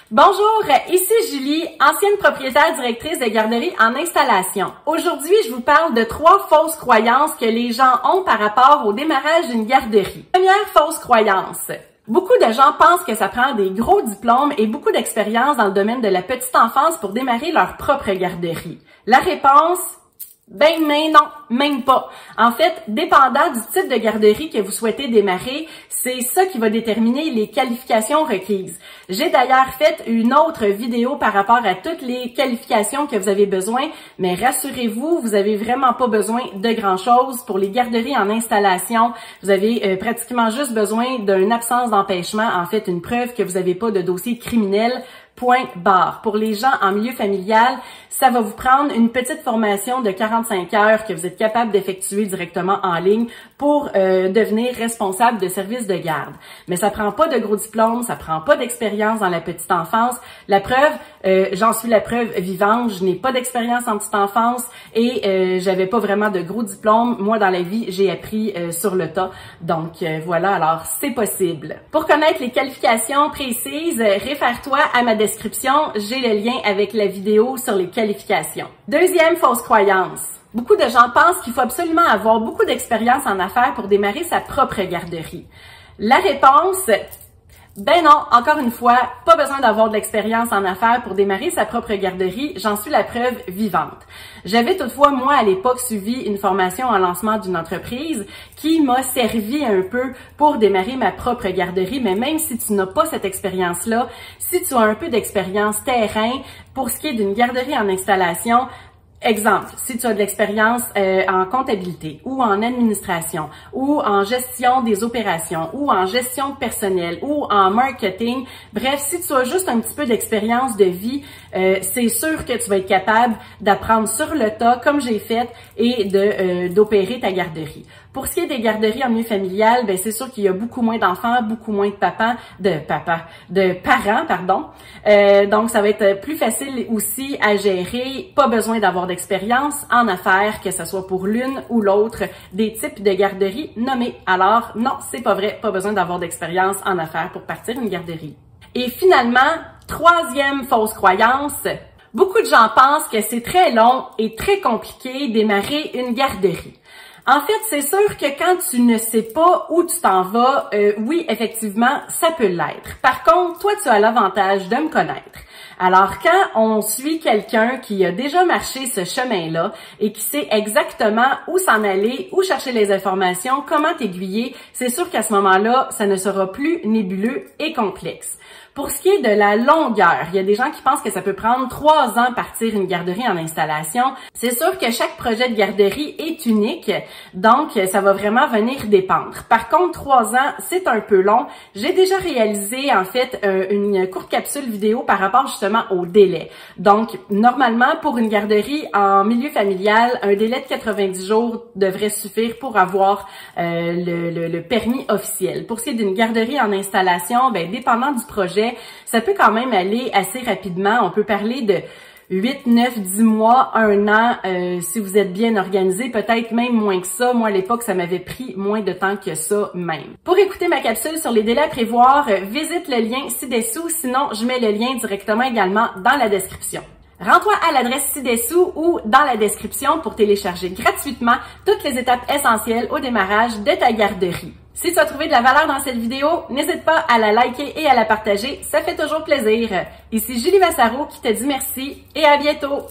Bonjour, ici Julie, ancienne propriétaire directrice de garderie en installation. Aujourd'hui, je vous parle de 3 fausses croyances que les gens ont par rapport au démarrage d'une garderie. Première fausse croyance. Beaucoup de gens pensent que ça prend des gros diplômes et beaucoup d'expérience dans le domaine de la petite enfance pour démarrer leur propre garderie. La réponse... mais non, même pas. En fait, dépendant du type de garderie que vous souhaitez démarrer, c'est ça qui va déterminer les qualifications requises. J'ai d'ailleurs fait une autre vidéo par rapport à toutes les qualifications que vous avez besoin, mais rassurez-vous, vous avez vraiment pas besoin de grand-chose. Pour les garderies en installation, vous avez pratiquement juste besoin d'une absence d'empêchement, en fait, une preuve que vous n'avez pas de dossier criminel. Point barre. Pour les gens en milieu familial, ça va vous prendre une petite formation de 45 heures que vous êtes capable d'effectuer directement en ligne pour devenir responsable de service de garde. Mais ça prend pas de gros diplômes, ça prend pas d'expérience dans la petite enfance. La preuve, j'en suis la preuve vivante, je n'ai pas d'expérience en petite enfance et j'avais pas vraiment de gros diplômes. Moi, dans la vie, j'ai appris sur le tas. Donc voilà, alors c'est possible. Pour connaître les qualifications précises, réfère-toi à ma description, j'ai le lien avec la vidéo sur les qualifications. Deuxième fausse croyance. Beaucoup de gens pensent qu'il faut absolument avoir beaucoup d'expérience en affaires pour démarrer sa propre garderie. La réponse, ben non, encore une fois, pas besoin d'avoir de l'expérience en affaires pour démarrer sa propre garderie, j'en suis la preuve vivante. J'avais toutefois, moi, à l'époque, suivi une formation en lancement d'une entreprise qui m'a servi un peu pour démarrer ma propre garderie, mais même si tu n'as pas cette expérience-là, si tu as un peu d'expérience terrain, pour ce qui est d'une garderie en installation, exemple, si tu as de l'expérience en comptabilité ou en administration ou en gestion des opérations ou en gestion de personnel ou en marketing, bref, si tu as juste un petit peu d'expérience de vie, c'est sûr que tu vas être capable d'apprendre sur le tas comme j'ai fait et d'opérer ta garderie. Pour ce qui est des garderies en milieu familial, ben c'est sûr qu'il y a beaucoup moins d'enfants, beaucoup moins de parents, pardon. Donc ça va être plus facile aussi à gérer, pas besoin d'avoir d'expérience en affaires, que ce soit pour l'une ou l'autre des types de garderies nommés. Alors non, c'est pas vrai, pas besoin d'avoir d'expérience en affaires pour partir une garderie. Et finalement, troisième fausse croyance, beaucoup de gens pensent que c'est très long et très compliqué démarrer une garderie. En fait, c'est sûr que quand tu ne sais pas où tu t'en vas, oui, effectivement, ça peut l'être. Par contre, toi, tu as l'avantage de me connaître. Alors, quand on suit quelqu'un qui a déjà marché ce chemin-là et qui sait exactement où s'en aller, où chercher les informations, comment t'aiguiller, c'est sûr qu'à ce moment-là, ça ne sera plus nébuleux et complexe. Pour ce qui est de la longueur, il y a des gens qui pensent que ça peut prendre 3 ans partir une garderie en installation. C'est sûr que chaque projet de garderie est unique, donc ça va vraiment venir dépendre. Par contre, 3 ans, c'est un peu long. J'ai déjà réalisé en fait une courte capsule vidéo par rapport justement au délai. Donc, normalement, pour une garderie en milieu familial, un délai de 90 jours devrait suffire pour avoir le permis officiel. Pour ce qui est d'une garderie en installation, ben, dépendant du projet, ça peut quand même aller assez rapidement. On peut parler de 8, 9, 10 mois, 1 an, si vous êtes bien organisé, peut-être même moins que ça. Moi, à l'époque, ça m'avait pris moins de temps que ça même. Pour écouter ma capsule sur les délais à prévoir, visite le lien ci-dessous. Sinon, je mets le lien directement également dans la description. Rends-toi à l'adresse ci-dessous ou dans la description pour télécharger gratuitement toutes les étapes essentielles au démarrage de ta garderie. Si tu as trouvé de la valeur dans cette vidéo, n'hésite pas à la liker et à la partager, ça fait toujours plaisir. Ici Julie Massaro qui te dit merci et à bientôt!